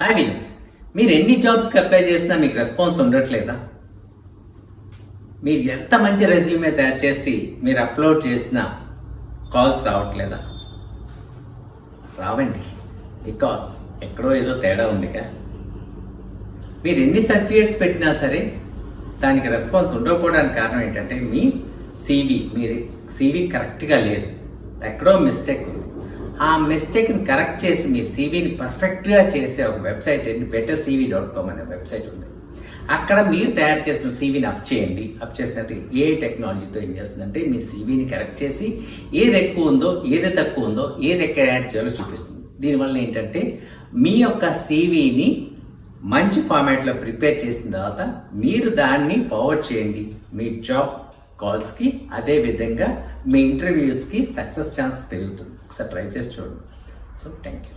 అవి మీరు ఎన్ని జాబ్స్కి అప్లై చేసినా మీకు రెస్పాన్స్ ఉండట్లేదా? మీరు ఎంత మంచి రెజ్యూమే తయారు చేసి మీరు అప్లోడ్ చేసినా కాల్స్ రావట్లేదా? రావండి, బికాస్ ఎక్కడో ఏదో తేడా ఉందిగా. మీరు ఎన్ని సర్టిఫికేట్స్ పెట్టినా సరే దానికి రెస్పాన్స్ ఉండకపోవడానికి కారణం ఏంటంటే మీ సీవీ కరెక్ట్గా లేదు, ఎక్కడో మిస్టేక్ ఉంది. ఆ మిస్టేక్ని కరెక్ట్ చేసి మీ సీవీని పర్ఫెక్ట్గా చేసే ఒక వెబ్సైట్ bettercv.com అనే వెబ్సైట్ ఉంది. అక్కడ మీరు తయారు చేసిన సీవీని అప్ చేయండి. అప్ చేసినట్టు ఏ టెక్నాలజీతో ఏం చేస్తుందంటే మీ సీవీని కరెక్ట్ చేసి ఏది ఎక్కువ ఉందో, ఏది తక్కువ ఉందో, ఏది ఎక్కడ యాడ్ చేయాలో చూపిస్తుంది. దీనివల్ల ఏంటంటే మీ యొక్క సీవీని మంచి ఫార్మాట్లో ప్రిపేర్ చేసిన తర్వాత మీరు దాన్ని ఫార్వర్డ్ చేయండి మీ జాబ్ కాల్స్కి. అదేవిధంగా మీ ఇంటర్వ్యూస్కి సక్సెస్ ఛాన్స్ పెరుగుతుంది. ఒకసారి ట్రై చేసి చూడండి. So thank you.